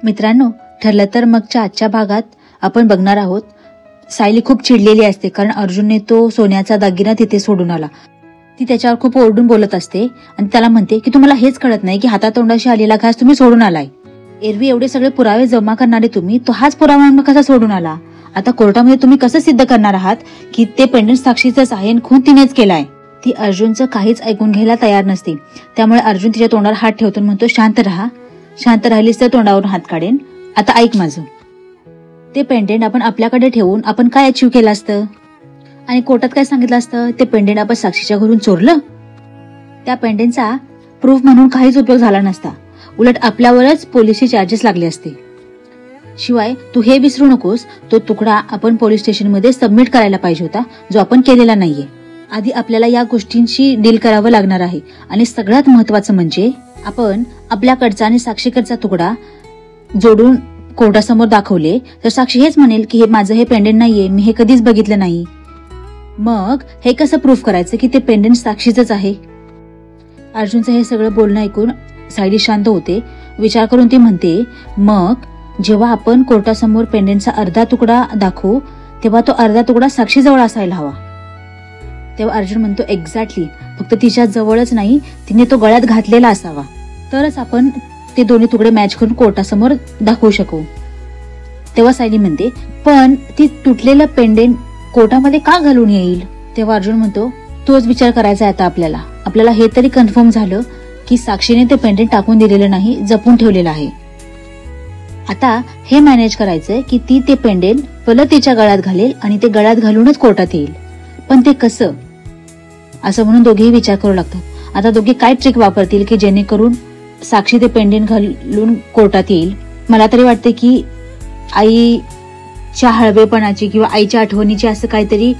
मित्रांनो, ठरलं तर मगच्या आजच्या भागात आपण बघणार आहोत सायली खूप चिडलेली असते कारण अर्जुनने तो सोन्याचा दागिना तिथे सोडून आला. ती त्याच्यावर खूप ओरडून बोलत असते आणि त्याला म्हणते की तुम्हाला हेच कळत नाही की हातातोंडाशी आलेला घास तुम्ही सोडून आलाय. एरवी एवढे सगळे पुरावे जमा करणारे तुम्ही तो हाच पुरावा मग कसा सोडून आला? आता कोर्टामध्ये तुम्ही कसं सिद्ध करणार आहात की ते पेंडंट साक्षीचंच आहे आणि खून तिनेच केलाय? ती अर्जुनचं काहीच ऐकून घ्यायला तयार नसते. त्यामुळे अर्जुन तिच्या तोंडावर हात ठेवतो म्हणतो, शांत राहा, शांत राहिलीस तर तोंडावरून हात काढेन. आता ऐक माझं, ते पेंडेंट आपण आपल्याकडे ठेवून आपण काय अचीव केलं असतं आणि कोर्टात काय सांगितलं असतं? ते पेंडेंट आपण साक्षीच्या घरून चोरलं. त्या पेंडेंटचा प्रूफ म्हणून काहीच उपयोग झाला नसता, उलट आपल्यावरच पोलिसचे चार्जेस लागले असते. शिवाय तू हे विसरू नकोस, तो तुकडा आपण पोलीस स्टेशनमध्ये सबमिट करायला पाहिजे होता, जो आपण केलेला नाहीये. आधी आपल्याला या गोष्टींची डील करावं लागणार आहे आणि सगळ्यात महत्वाचं म्हणजे आपण आपल्याकडचा आणि साक्षीकडचा तुकडा जोडून कोर्टासमोर दाखवले तर साक्षी हेच म्हणेल की हे माझं हे पेंडेंट नाहीये, मी हे कधीच बघितलं नाही. मग हे कसं प्रूफ करायचं की ते पेंडेंट साक्षीचंच आहे? अर्जुनचं हे सगळं बोलणं ऐकून सायली शांत होते. विचार करून ती म्हणते, मग जेव्हा आपण कोर्टासमोर पेंडेंटचा अर्धा तुकडा दाखवू तेव्हा तो अर्धा तुकडा साक्षीजवळ असायला हवा. तेव्हा अर्जुन म्हणतो, एक्झॅक्टली, फक्त तिच्या जवळच नाही, तिने तो गळ्यात घातलेला असावा, तरच आपण ते दोन्ही तुकडे मॅच करून कोर्टासमोर दाखवू शकू. तेव्हा सायली म्हणते, पण ती तुटलेलं पेंडेंट कोर्टामध्ये का घालून येईल? तेव्हा अर्जुन म्हणतो, तोच विचार करायचा आता आपल्याला हे तरी कन्फर्म झालं की साक्षीने ते पेंडेंट टाकून दिलेलं नाही, जपून ठेवलेलं आहे. आता हे मॅनेज करायचंय की ती ते पेंडेंट परत तिच्या गळ्यात घालेल आणि ते गळ्यात घालूनच कोर्टात येईल. पण ते कसं? असं म्हणून दोघेही विचार करू लागतात. आता दोघे काय ट्रिक वापरतील की जेणेकरून साक्षी ते पेंडेंट घालून कोर्टात येईल? मला तरी वाटते की आईच्या हळवेपणाची किंवा आईच्या आठवणीची असं काहीतरी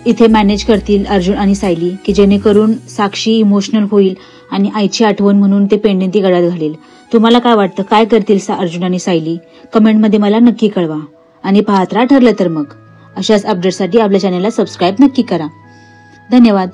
इथे मॅनेज करतील अर्जुन आणि सायली की जेणेकरून साक्षी इमोशनल होईल आणि आईची आठवण म्हणून ते पेंडेंट ती गळ्यात घालेल. तुम्हाला काय वाटतं, काय करतील अर्जुन आणि सायली? कमेंटमध्ये मला नक्की कळवा आणि पाहत राहा ठरलं तर मग. अशाच अपडेटसाठी आपल्या चॅनलला सबस्क्राईब नक्की करा. धन्यवाद.